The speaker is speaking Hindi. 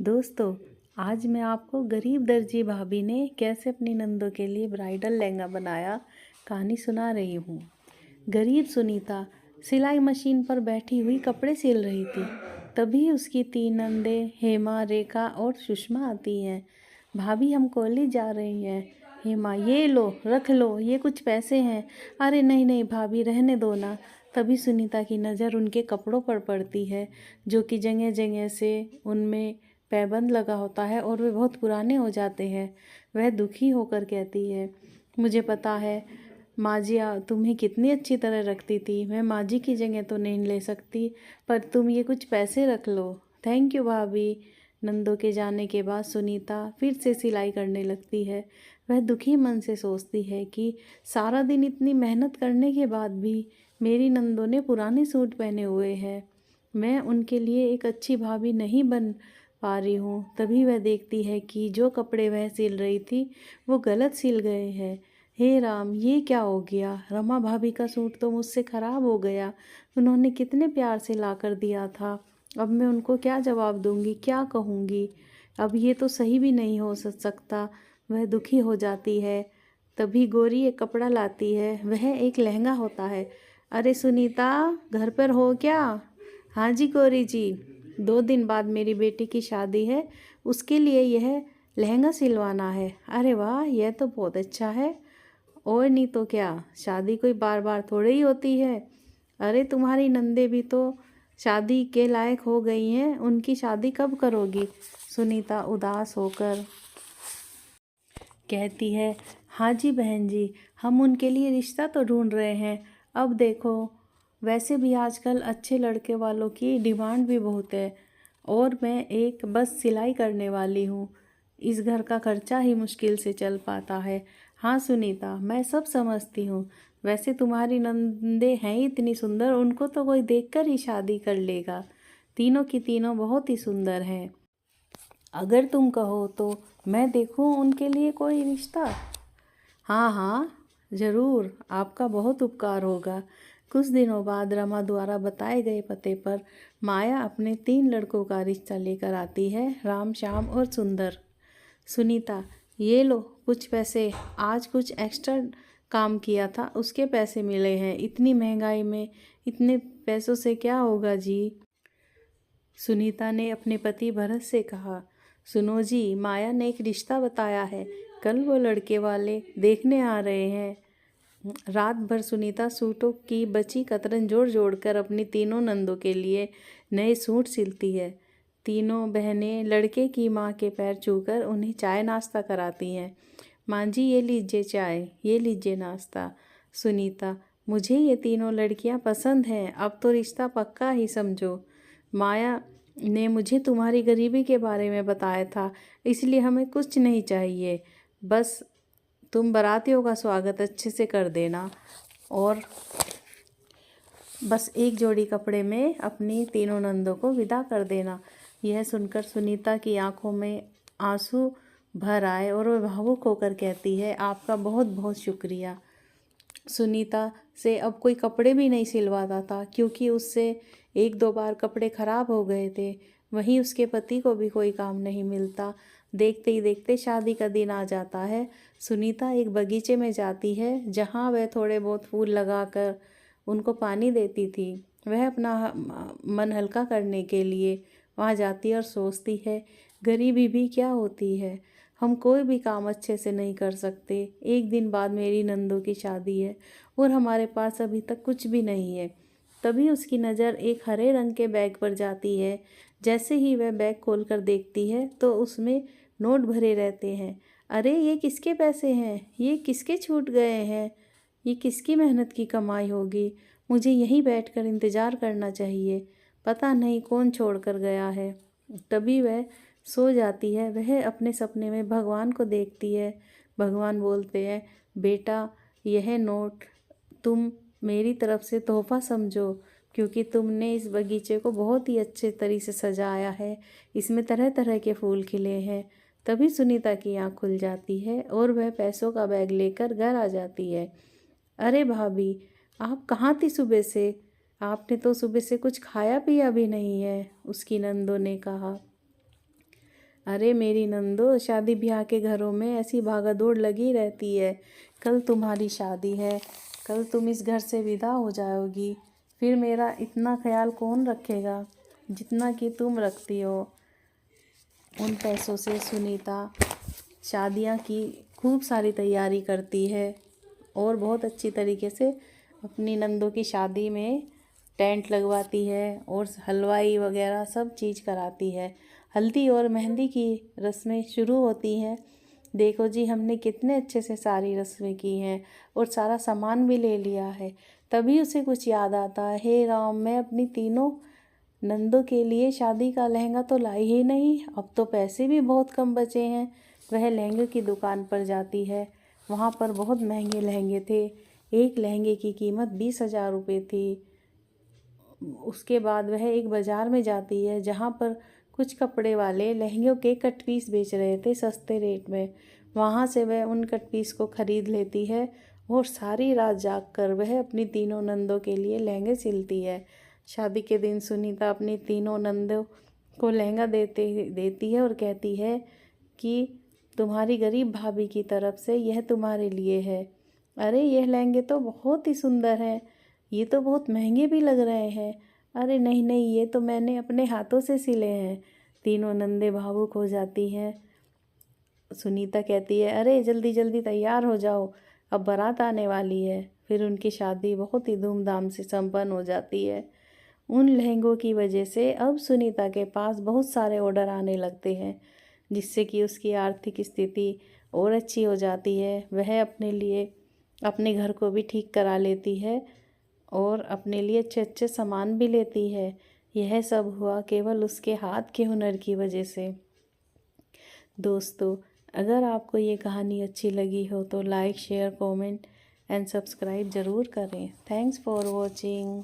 दोस्तों, आज मैं आपको गरीब दर्जी भाभी ने कैसे अपनी नंदों के लिए ब्राइडल लहंगा बनाया कहानी सुना रही हूँ। गरीब सुनीता सिलाई मशीन पर बैठी हुई कपड़े सिल रही थी। तभी उसकी तीन नंदें हेमा, रेखा और सुषमा आती हैं। भाभी, हम कॉलेज जा रही हैं। हेमा, ये लो, रख लो, ये कुछ पैसे हैं। अरे नहीं नहीं भाभी, रहने दो ना। तभी सुनीता की नज़र उनके कपड़ों पर पड़ती है, जो कि जगह जगह से उनमें पैबंद लगा होता है और वे बहुत पुराने हो जाते हैं। वह दुखी होकर कहती है, मुझे पता है माँ जी, तुम्हें कितनी अच्छी तरह रखती थी। मैं माँ जी की जगह तो नहीं ले सकती, पर तुम ये कुछ पैसे रख लो। थैंक यू भाभी। नंदों के जाने के बाद सुनीता फिर से सिलाई करने लगती है। वह दुखी मन से सोचती है कि सारा दिन इतनी मेहनत करने के बाद भी मेरी नंदों ने पुराने सूट पहने हुए हैं। मैं उनके लिए एक अच्छी भाभी नहीं बन पा रही हूँ। तभी वह देखती है कि जो कपड़े वह सिल रही थी वो गलत सिल गए हैं। हे राम, ये क्या हो गया। रमा भाभी का सूट तो मुझसे ख़राब हो गया। उन्होंने कितने प्यार से ला कर दिया था। अब मैं उनको क्या जवाब दूंगी, क्या कहूँगी। अब ये तो सही भी नहीं हो सकता। वह दुखी हो जाती है। तभी गौरी एक कपड़ा लाती है। वह एक लहंगा होता है। अरे सुनीता, घर पर हो क्या। हाँ जी गौरी जी, 2 दिन बाद मेरी बेटी की शादी है, उसके लिए यह लहंगा सिलवाना है। अरे वाह, यह तो बहुत अच्छा है। और नहीं तो क्या, शादी कोई बार बार थोड़ी ही होती है। अरे तुम्हारी नंदे भी तो शादी के लायक हो गई हैं, उनकी शादी कब करोगी। सुनीता उदास होकर कहती है, हाँ जी बहन जी, हम उनके लिए रिश्ता तो ढूंढ रहे हैं। अब देखो, वैसे भी आजकल अच्छे लड़के वालों की डिमांड भी बहुत है, और मैं एक बस सिलाई करने वाली हूँ। इस घर का खर्चा ही मुश्किल से चल पाता है। हाँ सुनीता, मैं सब समझती हूँ। वैसे तुम्हारी नंदे हैं ही इतनी सुंदर, उनको तो कोई देखकर ही शादी कर लेगा। तीनों की तीनों बहुत ही सुंदर हैं। अगर तुम कहो तो मैं देखूँ उनके लिए कोई रिश्ता। हाँ हाँ, ज़रूर, आपका बहुत उपकार होगा। कुछ दिनों बाद रमा द्वारा बताए गए पते पर माया अपने 3 लड़कों का रिश्ता लेकर आती है, राम, श्याम और सुंदर। सुनीता, ये लो कुछ पैसे, आज कुछ एक्स्ट्रा काम किया था, उसके पैसे मिले हैं। इतनी महंगाई में इतने पैसों से क्या होगा जी। सुनीता ने अपने पति भरत से कहा, सुनो जी, माया ने एक रिश्ता बताया है, कल वो लड़के वाले देखने आ रहे हैं। रात भर सुनीता सूटों की बची कतरन जोड़ जोड़ कर अपनी तीनों नंदों के लिए नए सूट सिलती है। तीनों बहनें लड़के की माँ के पैर छूकर उन्हें चाय नाश्ता कराती हैं। माँ जी, ये लीजिए चाय, ये लीजिए नाश्ता। सुनीता, मुझे ये तीनों लड़कियाँ पसंद हैं, अब तो रिश्ता पक्का ही समझो। माया ने मुझे तुम्हारी गरीबी के बारे में बताया था, इसलिए हमें कुछ नहीं चाहिए, बस तुम बारातियों का स्वागत अच्छे से कर देना और बस एक जोड़ी कपड़े में अपनी तीनों नंदों को विदा कर देना। यह सुनकर सुनीता की आंखों में आंसू भर आए और वह भावुक होकर कहती है, आपका बहुत बहुत शुक्रिया। सुनीता से अब कोई कपड़े भी नहीं सिलवाता था, क्योंकि उससे 1-2 बार कपड़े खराब हो गए थे। वहीं उसके पति को भी कोई काम नहीं मिलता। देखते ही देखते शादी का दिन आ जाता है। सुनीता एक बगीचे में जाती है, जहाँ वह थोड़े बहुत फूल लगाकर उनको पानी देती थी। वह अपना मन हल्का करने के लिए वहाँ जाती है और सोचती है, गरीबी भी क्या होती है, हम कोई भी काम अच्छे से नहीं कर सकते। एक दिन बाद मेरी नंदों की शादी है और हमारे पास अभी तक कुछ भी नहीं है। तभी उसकी नज़र एक हरे रंग के बैग पर जाती है। जैसे ही वह बैग खोलकर देखती है तो उसमें नोट भरे रहते हैं। अरे, ये किसके पैसे हैं, ये किसके छूट गए हैं, ये किसकी मेहनत की कमाई होगी। मुझे यहीं बैठकर इंतज़ार करना चाहिए, पता नहीं कौन छोड़ कर गया है। तभी वह सो जाती है। वह अपने सपने में भगवान को देखती है। भगवान बोलते हैं, बेटा, यह नोट तुम मेरी तरफ से तोहफा समझो, क्योंकि तुमने इस बगीचे को बहुत ही अच्छे तरीके से सजाया है। इसमें तरह तरह के फूल खिले हैं। तभी सुनीता की आँख खुल जाती है और वह पैसों का बैग लेकर घर आ जाती है। अरे भाभी, आप कहाँ थी सुबह से, आपने तो सुबह से कुछ खाया पिया भी नहीं है, उसकी नंदों ने कहा। अरे मेरी नंदो, शादी ब्याह के घरों में ऐसी भागा दौड़ लगी रहती है। कल तुम्हारी शादी है, कल तुम इस घर से विदा हो जाओगी, फिर मेरा इतना ख्याल कौन रखेगा जितना कि तुम रखती हो। उन पैसों से सुनीता शादियां की खूब सारी तैयारी करती है और बहुत अच्छी तरीके से अपनी नंदों की शादी में टेंट लगवाती है और हलवाई वगैरह सब चीज़ कराती है। हल्दी और मेहंदी की रस्में शुरू होती हैं। देखो जी, हमने कितने अच्छे से सारी रस्में की हैं और सारा सामान भी ले लिया है। तभी उसे कुछ याद आता है, हे राम, मैं अपनी तीनों नंदों के लिए शादी का लहंगा तो लाई ही नहीं, अब तो पैसे भी बहुत कम बचे हैं। वह लहंगे की दुकान पर जाती है। वहाँ पर बहुत महंगे लहंगे थे। एक लहंगे की कीमत 20,000 रुपये थी। उसके बाद वह एक बाज़ार में जाती है जहाँ पर कुछ कपड़े वाले लहंगों के कट पीस बेच रहे थे सस्ते रेट में। वहाँ से वह उन कट पीस को ख़रीद लेती है और सारी रात जाग कर वह अपनी तीनों नंदों के लिए लहंगे सिलती है। शादी के दिन सुनीता अपनी तीनों नंदों को लहंगा देती है और कहती है कि तुम्हारी गरीब भाभी की तरफ से यह तुम्हारे लिए है। अरे यह लहंगे तो बहुत ही सुंदर हैं, ये तो बहुत महंगे भी लग रहे हैं। अरे नहीं नहीं, ये तो मैंने अपने हाथों से सिले हैं। तीनों नंदे भावुक हो जाती हैं। सुनीता कहती है, अरे जल्दी जल्दी तैयार हो जाओ, अब बारात आने वाली है। फिर उनकी शादी बहुत ही धूमधाम से संपन्न हो जाती है। उन लहंगों की वजह से अब सुनीता के पास बहुत सारे ऑर्डर आने लगते हैं, जिससे कि उसकी आर्थिक स्थिति और अच्छी हो जाती है। वह अपने लिए अपने घर को भी ठीक करा लेती है और अपने लिए अच्छे अच्छे सामान भी लेती है। यह सब हुआ केवल उसके हाथ के हुनर की वजह से। दोस्तों, अगर आपको ये कहानी अच्छी लगी हो तो like, share, comment and subscribe ज़रूर करें। Thanks for watching.